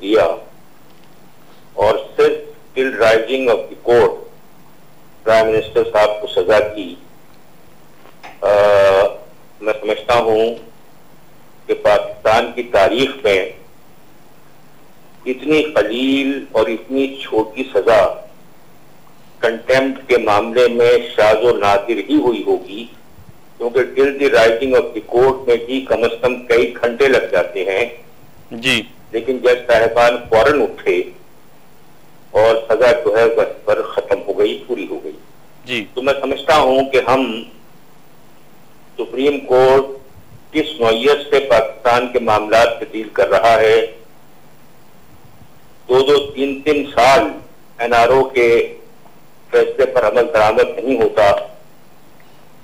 दिया और सिर्फ till rising of the court prime minister साहब को सजा की, मैं समझता हूं कि पाकिस्तान की तारीख में इतनी कलील और इतनी छोटी सजा कंटेम्प्ट के मामले में शाज़ व नादिर ही हुई होगी, क्योंकि till the rising of the court में भी कम से कम कई घंटे लग जाते हैं जी। लेकिन जज साहिबान फौरन उठे और सजा जो है बस पर खत्म हो गई, पूरी हो गई जी। तो मैं समझता हूं कि हम सुप्रीम कोर्ट किस नौयत से पाकिस्तान के मामला से डील कर रहा है। 2-2, 3-3 साल एनआरओ के फैसले पर अमल दरामद नहीं होता,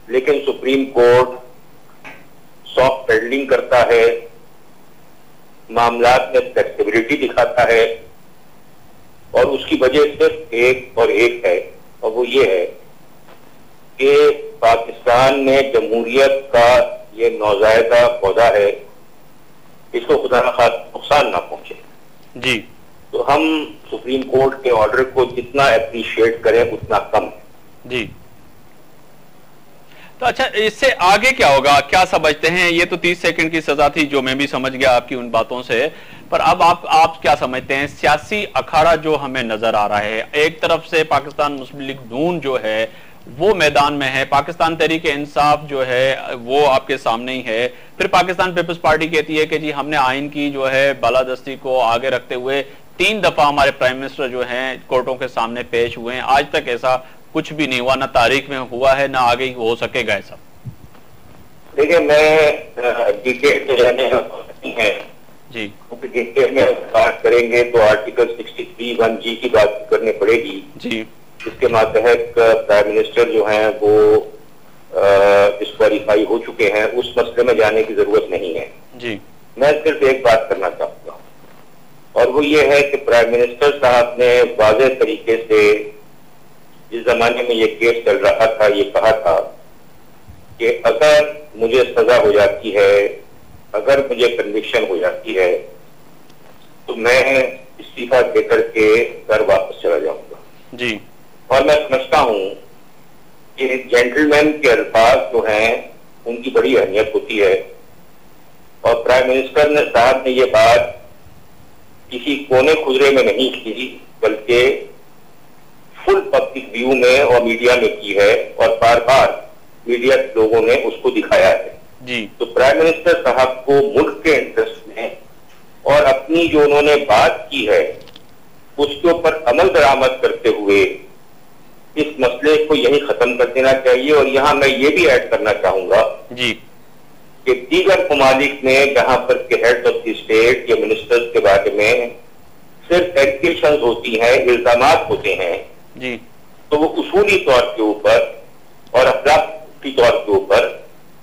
लेकिन सुप्रीम कोर्ट सॉफ्ट पेडलिंग करता है, मामलात में फ्लेक्सिबिलिटी दिखाता है और उसकी वजह सिर्फ एक और एक है, और वो ये है कि पाकिस्तान में जमहूरियत का ये नौजायदा पौधा है, इसको खुदा न खास्ता नुकसान ना पहुंचे जी। तो हम सुप्रीम कोर्ट के ऑर्डर को जितना अप्रिशिएट करें उतना कम है जी। तो अच्छा, इससे आगे क्या होगा, क्या समझते हैं? ये तो 30 सेकंड की सजा थी जो मैं भी समझ गया आपकी उन बातों से, पर अब आप क्या समझते हैं? सियासी अखाड़ा जो हमें नजर आ रहा है, एक तरफ से पाकिस्तान मुस्लिम लीग नून जो है वो मैदान में है, पाकिस्तान तहरीक इंसाफ जो है वो आपके सामने ही है, फिर पाकिस्तान पीपल्स पार्टी कहती है कि जी हमने आइन की जो है बालादस्ती को आगे रखते हुए 3 दफा हमारे प्राइम मिनिस्टर जो हैं कोर्टों के सामने पेश हुए हैं, आज तक ऐसा कुछ भी नहीं हुआ, ना तारीख में हुआ है ना आगे हो सकेगा ऐसा। देखिए, मैं डिटेल में जाने है जी, क्योंकि डिटेल में बात करेंगे तो आर्टिकल 63(1)G की बात करनी पड़ेगी जी, जिसके मातहत प्राइम मिनिस्टर जो हैं वो डिस्क्वालीफाई हो चुके हैं। उस मसले में जाने की जरूरत नहीं है जी। मैं सिर्फ एक बात करना चाहूंगा और वो ये है कि प्राइम मिनिस्टर साहब ने वाज़ेह तरीके से जिस जमाने में ये केस चल रहा था ये कहा था कि अगर मुझे सजा हो जाती है, अगर मुझे कन्विक्शन हो जाती है तो मैं इस्तीफा देकर के घर वापस चला जाऊंगा जी। और मैं समझता हूं कि जेंटलमैन के अल्फाज जो हैं उनकी बड़ी अहमियत होती है और प्राइम मिनिस्टर ने साहब ने ये बात किसी कोने खुजरे में नहीं की बल्कि फुल पब्लिक व्यू में और मीडिया में की है और बार बार मीडिया के लोगों ने उसको दिखाया है जी। तो प्राइम मिनिस्टर साहब को मुल्क के इंटरेस्ट में और अपनी जो उन्होंने बात की है उसके ऊपर अमल दरामद करते हुए इस मसले को यही खत्म कर देना चाहिए। और यहां मैं ये भी ऐड करना चाहूंगा जी कि दीगर ममालिक में जहां पर के हेड ऑफ द स्टेट या मिनिस्टर्स के बारे में सिर्फ एलिगेशंस होती हैं, इल्जामात होते हैं जी, तो वो उसूली तौर के ऊपर और अखलाकी तौर के ऊपर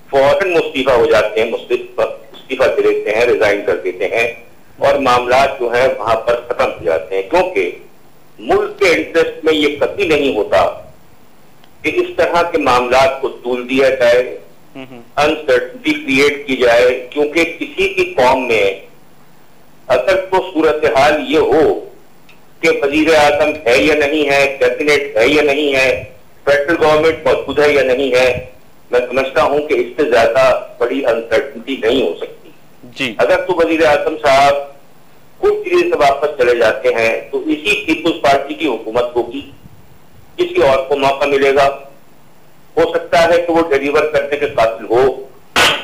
फौरन मुस्तीफा हो जाते हैं, इस्तीफा दे देते हैं, रिजाइन कर देते हैं और मामला जो है वहां पर खत्म हो जाते हैं, क्योंकि मुल्क के इंटरेस्ट में ये कभी नहीं होता कि इस तरह के मामला को तूल दिया जाए, अनसर्टनिटी क्रिएट की जाए। क्योंकि किसी की कौम में अगर तो सूरत हाल ये हो कि वजीर आजम है या नहीं है, कैबिनेट है या नहीं है, फेडरल गवर्नमेंट मौजूद है या नहीं है, मैं समझता हूं कि इससे ज्यादा बड़ी अनसर्टनिटी नहीं हो सकती जी। अगर तो वजीर आजम साहब कुछ चीज से वापस चले जाते हैं तो इसी पीपुल्स पार्टी की हुकूमत होगी, किसी और को मौका मिलेगा, हो सकता है कि वो डिलीवर करने के काबिल हो।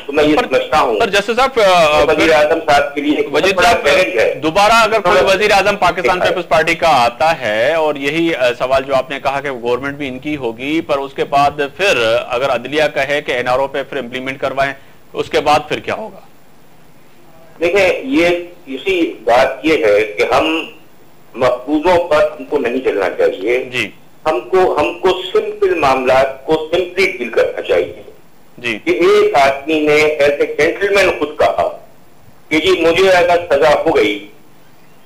तो मैं ये समझता हूँ पर जस्टिस साहब वजीर आजम साहब के लिए वजीर साहब दोबारा अगर कोई वजीर आजम पाकिस्तान पीपल्स पार्टी का आता है और यही सवाल जो आपने कहा कि गवर्नमेंट भी इनकी होगी, पर उसके बाद फिर अगर अदलिया कहे कि एनआरओ पे फिर इंप्लीमेंट करवाएं, उसके बाद फिर क्या होगा? देखिए, ये इसी बात ये है कि हम मफरूजों पर हमको नहीं चलना चाहिए जी। हमको सिंपल मामला को सिंपली डील करना चाहिए जी। कि एक आदमी ने ऐसे जेंटलमैन खुद कहा कि जी मुझे अगर सजा हो गई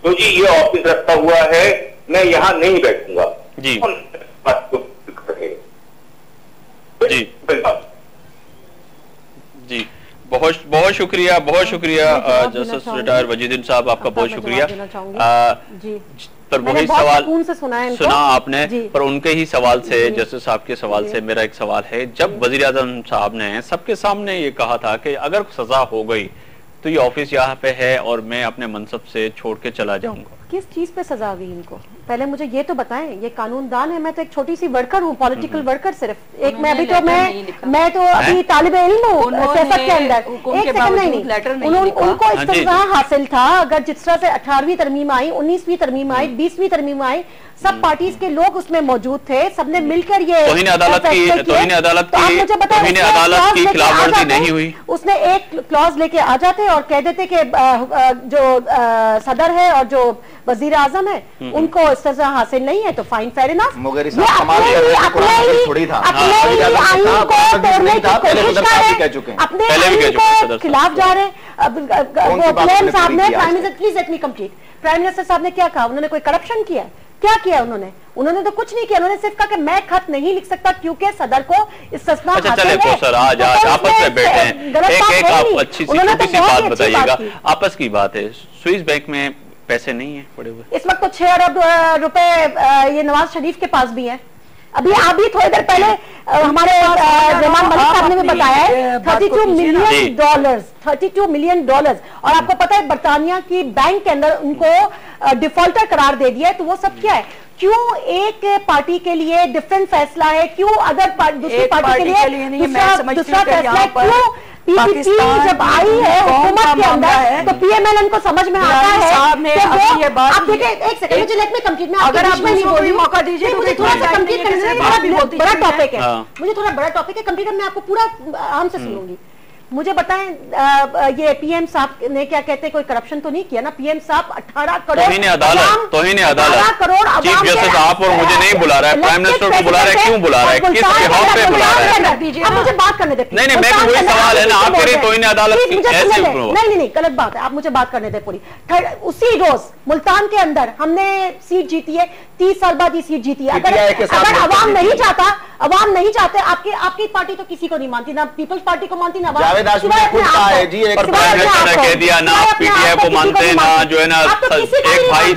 तो जी ये ऑफिस रखा हुआ है, मैं यहां नहीं बैठूंगा जी जी। बहुत बहुत शुक्रिया जस्टिस रिटायर्ड वजीदुद्दीन साहब, आपका बहुत शुक्रिया। पर वही सवाल सुना आपने, पर उनके ही सवाल से, जस्टिस साहब के सवाल से मेरा एक सवाल है, जब वजीर आजम साहब ने सबके सामने ये कहा था कि अगर सजा हो गई तो ये ऑफिस यहाँ पे है और मैं अपने मनसब से छोड़ के चला जाऊंगा, किस चीज पे सजा हुई इनको? पहले मुझे ये तो बताएं। ये कानूनदान है, मैं तो एक छोटी सी वर्कर हूँ, पॉलिटिकल वर्कर सिर्फ एक। मैं अभी तो मैं तो अभी तालिब इल्म हूँ सियासत के अंदर। एक सेकंड नहीं, उनको इस्तेज़ा हासिल था। अगर जिस तरह से 18वीं तरमीम आई, 19वीं तरमीम आई, 20वीं तरमीम आई, सब पार्टीज के लोग उसमें मौजूद थे, सबने मिलकर ये तौहीन अदालत की खिलाफवर्जी नहीं हुई। उसने एक क्लॉज लेके आ जाते और कह देते कि जो सदर है और जो वजीर आजम है उनको इस्तेज़ा हासिल नहीं है तो फाइन, फेयर इनफ। अपने खिलाफ जा रहे। साहब ने प्राइम मिनिस्टर साहब ने क्या कहा? उन्होंने कोई करप्शन किया? क्या किया उन्होंने? उन्होंने तो कुछ नहीं किया। उन्होंने सिर्फ कहा कि मैं खत नहीं लिख सकता क्योंकि सदर को इस्तिस्ना हासिल है। चले सर, आज आपस में बैठे हैं, एक आप अच्छी सी छोटी सी बात बताइएगा। आपस की बात है, स्विस बैंक में पैसे नहीं है पड़े हुए इस वक्त? तो 6 अरब रुपए ये नवाज शरीफ के पास भी है। अभी थोड़ी देर पहले हमारे रहमान मलिक साहब ने भी बताया है 32 मिलियन डॉलर्स, 32 मिलियन डॉलर्स। और आपको पता है बरतानिया की बैंक के अंदर उनको डिफॉल्टर करार दे दिया है। तो वो सब क्या है? क्यों एक पार्टी के लिए डिफरेंट फैसला है, क्यों अदर दूसरी पार्टी के लिए दूसरा फैसला है? क्यों पीपीपी जब आई है हुकूमत के अंदर तो पीएमएलएन को समझ में आता है कि वो, आप देखिए एक सेकंड, मुझे लेट में कंप्लीट, मैं अगर आप नहीं बोल मौका दीजिए, मुझे थोड़ा सा कंप्लीट करने में, बड़ा टॉपिक है, मुझे थोड़ा बड़ा टॉपिक है, कंप्लीट मैं आपको पूरा आराम से सुनूंगी। मुझे बताएं ये पीएम साहब ने क्या कहते हैं, कोई करप्शन तो नहीं किया ना? पीएम साहब 18 करोड़ तौहीन अदालत चीफ जस्टिस आप और मुझे नहीं बुला रहा है, प्राइम मिनिस्टर को बुला रहा है। क्यों बुला रहा है? किस बिहाफ पे बुला रहा है? आप मुझे बात करने दें। नहीं, मैं वही सवाल है ना, आप कह रहे तौहीन अदालत ऐसे? नहीं, गलत बात है, आप मुझे बात करने दें पूरी। उसी रोज मुल्तान के अंदर हमने सीट जीती है, 30 साल बाद ये सीट जीती है। अगर अवाम नहीं चाहते, आपकी पार्टी तो किसी को नहीं मानती, ना पीपल्स पार्टी को मानती, ना कह दिया ना पीटीआई को मानते, ना जो है ना एक भाई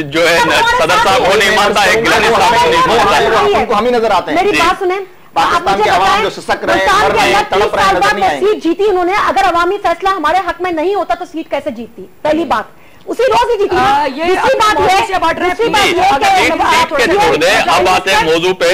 जो है सदर साहब को नहीं मानता, एक गिलानी साहब को नहीं मानता, उनको हम ही नजर आते हैं। मेरी बात सुने, पाकिस्तान के अवाम जो सिसक रहे हैं, तड़प रहे हैं, नजर नहीं आई। सीट जीती उन्होंने। अगर अवामी फैसला हमारे हक में नहीं होता तो सीट कैसे जीतती? पहली बात, उसी रोज ही जीती। दूसरी बात है, अब आते हैं मौजू पे,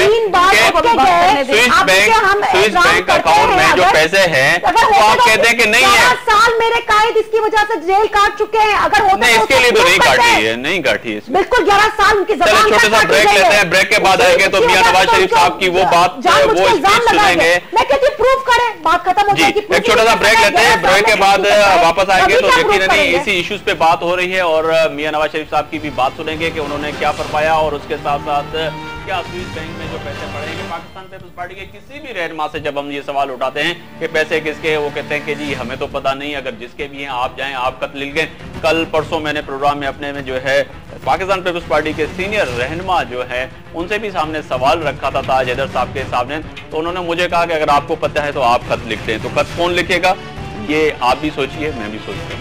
स्विस बैंक अकाउंट में जो पैसे हैं वो आप कहते हैं कि नहीं है। 11 साल मेरे कायद इसकी वजह से जेल काट चुके हैं। अगर होता नहीं, इसके लिए तो नहीं काटी है, नहीं काटी है बिल्कुल। 11 साल उनकी जबान। छोटे सा ब्रेक लेते हैं, ब्रेक के बाद आएंगे तो मियां नवाज शरीफ साहब की वो बात, वो स्पीच सुनेंगे। मैं कहती हूँ प्रूफ करें, बात खत्म हो जाएगी। एक छोटा सा ब्रेक लेते हैं, ब्रेक के बाद वापस आएंगे तो यकीनन इसी इश्यूज पे बात हो रही है और मियां नवाज शरीफ साहब की भी बात सुनेंगे कि उन्होंने क्या फरमाया और उसके साथ साथ क्या स्विस बैंक में जो पैसे पड़ेंगे। पाकिस्तान पीपल्स पार्टी के किसी भी रहनुमा से जब हम ये सवाल उठाते हैं कि पैसे किसके, वो कहते हैं कि जी हमें तो पता नहीं, अगर जिसके भी हैं आप जाएं, आप कत लिख गए। कल परसों मैंने प्रोग्राम में अपने में जो है पाकिस्तान पीपल्स पार्टी के सीनियर रहनुमा जो है उनसे भी सामने सवाल रखा था ताज हैदर साहब के सामने, तो उन्होंने मुझे कहा कि अगर आपको पता है तो आप खत लिख दें। तो खत कौन लिखेगा ये आप भी सोचिए, मैं भी सोचता हूँ।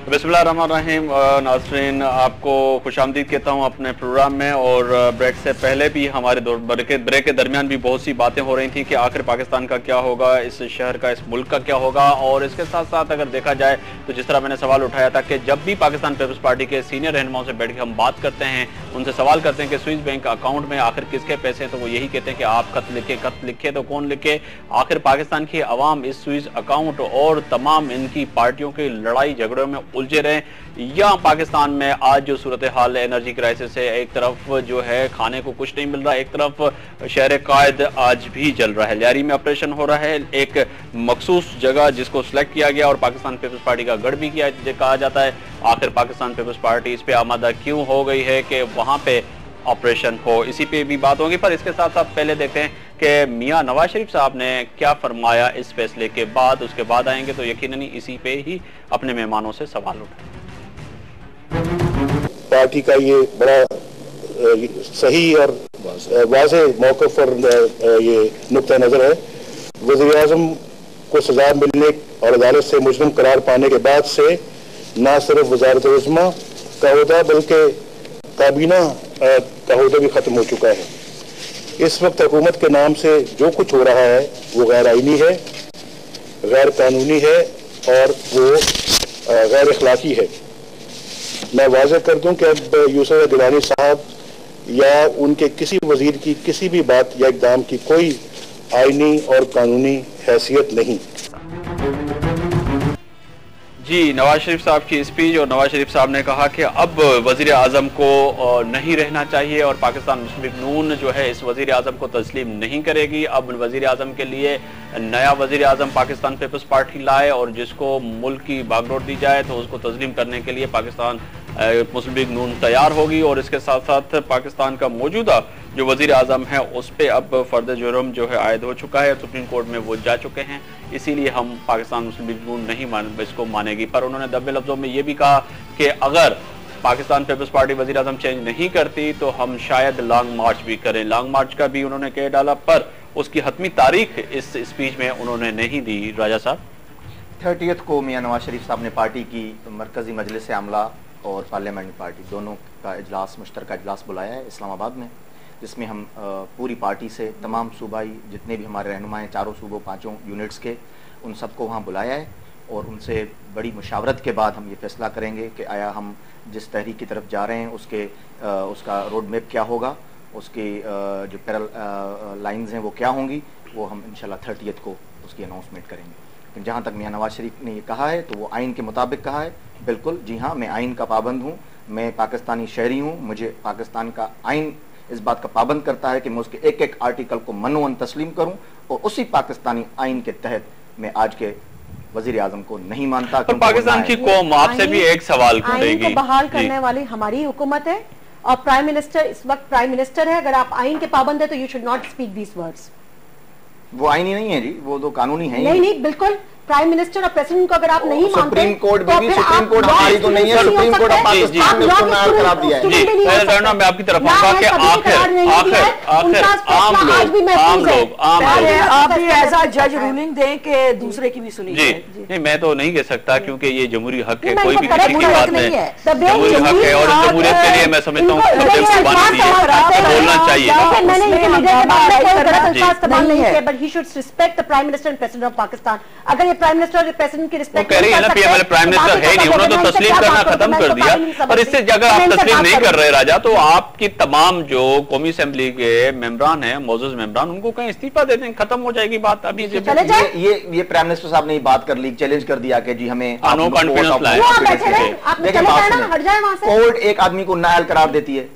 बिस्मिल्लाहिर्रहमानिर्रहीम। नाज़रीन, आपको खुशामदीद कहता हूँ अपने प्रोग्राम में। और ब्रेक से पहले भी हमारे ब्रेक के दरमियान भी बहुत सी बातें हो रही थी कि आखिर पाकिस्तान का क्या होगा, इस शहर का, इस मुल्क का क्या होगा। और इसके साथ साथ अगर देखा जाए तो जिस तरह मैंने सवाल उठाया था कि जब भी पाकिस्तान पीपल्स पार्टी के सीनियर रहनुमाओं से बैठ के हम बात करते हैं, उनसे सवाल करते हैं कि स्विस बैंक अकाउंट में आखिर किसके पैसे हैं, तो वो यही कहते हैं कि आप खत लिखे तो कौन लिखे। आखिर पाकिस्तान की अवाम इस स्विस अकाउंट और तमाम इनकी पार्टियों की लड़ाई झगड़ों में उलझे रहे या पाकिस्तान में आज जो सूरत हाल है, एनर्जी क्राइसिस है, एक तरफ जो है खाने को कुछ नहीं मिल रहा, एक तरफ शहर कायद आज भी जल रहा है, लियारी में ऑपरेशन हो रहा है, एक मखसूस जगह जिसको सिलेक्ट किया गया और पाकिस्तान पीपल्स पार्टी का गढ़ भी कहा जाता है। आखिर पाकिस्तान पीपल्स पार्टी इस पे आमादा क्यों हो गई है कि वहां पे ऑपरेशन हो, इसी पे भी बात होगी। पर इसके साथ साथ पहले देखते हैं कि मियां नवाज शरीफ साहब ने क्या फरमाया इस फैसले के बाद। उसके बाद आएंगे तो यकीनन इसी पे ही अपने मेहमानों से सवाल उठाएं। पार्टी का ये बड़ा सही और वाज़ेह मौक़िफ़ और ये नुक्ता नज़र है। वज़ीर-ए-आज़म को सजा मिलने और अदालत से मुजरिम करार पाने के बाद से न सिर्फ वजारत उज़्मा का ओहदा बल्कि काबीना का ओहदा भी खत्म हो चुका है। इस वक्त हुकूमत के नाम से जो कुछ हो रहा है वो गैर आईनी है, गैर कानूनी है और वो गैर अखलाकी है। मैं वाज़ेह कर दूं कि अब यूसुफ गिलानी साहब या उनके किसी वजीर की किसी भी बात या इक़दाम की कोई आईनी और कानूनी हैसियत नहीं। जी, नवाज शरीफ साहब की स्पीच, और नवाज शरीफ साहब ने कहा कि अब वजीर आजम को नहीं रहना चाहिए और पाकिस्तान मुस्लिम लीग नून जो है इस वजीर आजम को तस्लीम नहीं करेगी। अब वजीर आजम के लिए नया वजीर आजम पाकिस्तान पीपल्स पार्टी लाए और जिसको मुल्क की भागदौड़ दी जाए तो उसको तस्लीम करने के लिए पाकिस्तान मुस्लिम लीग नून तैयार होगी। और इसके साथ साथ पाकिस्तान का मौजूदा जो वजीर आजम है उस पर अब फर्द जुर्म जो है आयद हो चुका है, सुप्रीम कोर्ट में वो जा चुके हैं, इसीलिए हम पाकिस्तान मुस्लिम लीग नून नहीं इसको मानेगी। पर उन्होंने दबे लफ्जों में ये भी कहा कि अगर पाकिस्तान पीपल्स पार्टी वजीर आजम चेंज नहीं करती तो हम शायद लॉन्ग मार्च भी करें। लॉन्ग मार्च का भी उन्होंने कह डाला, पर उसकी हतमी तारीख इस स्पीच में उन्होंने नहीं दी। राजा साहब, 30 को मियां नवाज शरीफ साहब ने पार्टी की मरकजी मजलिस आमला और पार्लियामेंट पार्टी दोनों का इजलास, मुश्तरका इजलास बुलाया है इस्लामाबाद में, जिसमें हम पूरी पार्टी से तमाम सूबाई जितने भी हमारे रहनुमा हैं, चारों सूबों 5 यूनिट्स के, उन सबको वहाँ बुलाया है और उनसे बड़ी मुशावरत के बाद हम ये फैसला करेंगे कि आया हम जिस तहरीक की तरफ जा रहे हैं उसका रोड मैप क्या होगा, उसकी जो पैरल लाइंस हैं वो क्या होंगी, वो हम इंशाल्लाह 30 को उसकी अनाउंसमेंट करेंगे। लेकिन जहाँ तक मियां नवाज शरीफ ने ये कहा है तो वो आइन के मुताबिक कहा है। बिल्कुल, जी हाँ, मैं आइन का पाबंद हूँ, मैं पाकिस्तानी शहरी हूँ, मुझे पाकिस्तान का आइन इस बात का पाबंद करता है कि मैं उसके एक एक आर्टिकल को मनोअन तस्लीम करूं और उसी पाकिस्तानी आइन के तहत मैं आज के वजीर आजम को नहीं मानता। पर पाकिस्तान की कौम आपसे भी एक सवाल करेगी। आइन को बहाल करने वाली हमारी हुकूमत है और प्राइम मिनिस्टर इस वक्त प्राइम मिनिस्टर है। अगर आप आइन के पाबंद है तो you should not speak these words. वो आईनी नहीं है जी, वो तो कानूनी है। नहीं, बिल्कुल प्राइम मिनिस्टर और प्रेसिडेंट को अगर आप नहीं मानते, सुप्रीम कोर्ट भी, सुप्रीम कोर्ट हमारी तो नहीं है, सुप्रीम कोर्ट ऑफ पाकिस्तान ने उसको नाल करार दिया है। जी, मैं आपकी तरफ आऊंगा कि आखिर आम लोग आप भी एज अ जज रूलिंग दें कि दूसरे की भी सुनी जी। नहीं, मैं तो नहीं कह सकता क्योंकि ये जमहूरी हक है, कोई भी किसी की बात नहीं है, जमहूरी हक है और जमहूरियत के लिए मैं समझता हूँ सबसे कुर्बानी दी है, बोलना चाहिए। अगर ये प्राइम मिनिस्टर और प्रेसिडेंट की रिस्पेक्ट कह रही है ना, पीएमएल प्राइम मिनिस्टर है नहीं, उन्होंने तो तस्लीम करना खत्म कर दिया। और इससे अगर आप तस्लीम नहीं कर रहे राजा, तो आपकी तमाम जो कौमी असेंबली के मेंबरान हैं, मौजूद मेंबरान, उनको कहीं इस्तीफा दे दें, खत्म हो जाएगी बात। अभी ये प्राइम मिनिस्टर साहब ने बात कर ली, चैलेंज कर दिया कि जी हमें नो कॉन्फिडेंस लाए। कोर्ट एक आदमी को नाअहल करार देती है,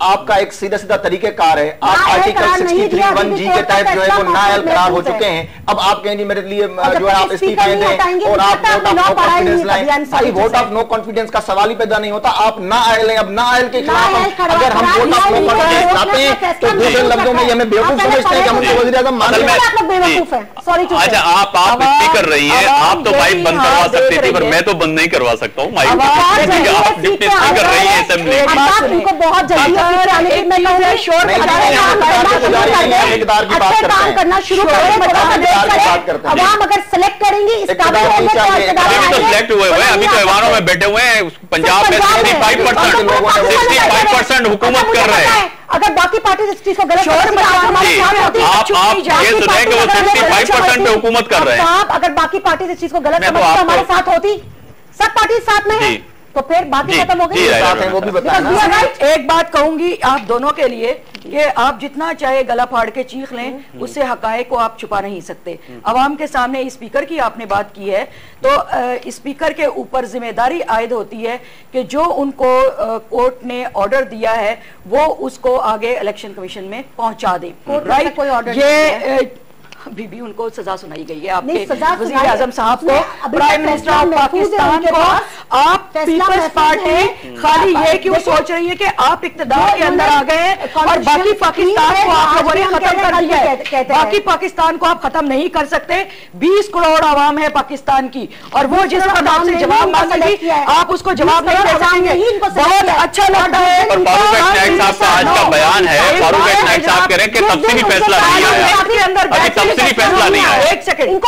आपका एक सीधा सीधा तरीकेकार है, आप आर्टिकल 63(1) जी के तहत जो है वो नाअहल करार हो चुके हैं। अब आप कहें जी मेरे लिए जो है आप इस्तीफा दें और आप वोट ऑफ नो कॉन्फिडेंस लाएं। भाई वोट ऑफ नो कॉन्फिडेंस का सवाल ही पैदा नहीं होता। आप ना आयल हैं, अब ना आयल के खिलाफ अगर हम वोट ऑफ नो कॉन्फिडेंस लाते हैं तो दूसरे लफ्जों में हमें बेवकूफ समझते हैं कि हम उनको वज़ीर आज़म मान बेवकूफ है। सॉरी, अच्छा आप डिप्टी कर रही हैं, आप तो माइक बंद करवा सकती थी, पर मैं तो बंद नहीं करवा सकता हूँ माइक। आप डिप्टी कर रही है असेंबली, बहुत जल्दी काम करना शुरू करें। अवाम अगर सेलेक्ट करेंगी इस तो सिलेक्ट हुए हुए, अभी तो ऐवानों में बैठे हुए हैं। पंजाब में 65% हुकूमत कर रहे हैं। अगर बाकी पार्टी इस चीज को गलत आप ये सुने कि वो 65% पे हुकूमत कर रहे हैं। अगर बाकी पार्टी इस चीज को गलत समझते हमारे साथ होती, सब पार्टी साथ में है तो फिर बाकी खत्म हो गई। वो भी बताना। एक बात कहूंगी आप दोनों के लिए कि आप जितना चाहे गला फाड़ के चीख लें, उससे हकायक को आप छुपा नहीं सकते। अवाम के सामने स्पीकर की आपने बात की है तो स्पीकर के ऊपर जिम्मेदारी आयद होती है कि जो उनको कोर्ट ने ऑर्डर दिया है वो उसको आगे इलेक्शन कमीशन में पहुंचा दे। राइट, ये अभी भी उनको सजा सुनाई गई है आपके वज़ीर आज़म साहब को, प्राइम मिनिस्टर ऑफ पाकिस्तान को। आप पीपल्स पार्टी खाली ये क्यों सोच रही है कि आप इक़्तिदार के अंदर आ गए और बाकी पाकिस्तान को आप लोगों ने खत्म कर दिया है। बाकी पाकिस्तान को आप खत्म नहीं कर सकते। 20 करोड़ आवाम है पाकिस्तान की और वो जिस प्रकार से जवाब मांगेगी आप उसको जवाब नहीं दे सकेंगे। बहुत अच्छा लगता है। फारूक साहब का आज का बयान है, फारूक साहब कह रहे हैं कि तफसीली फैसला नहीं आया, के अंदर फैसला नहीं आया। एक सेकंड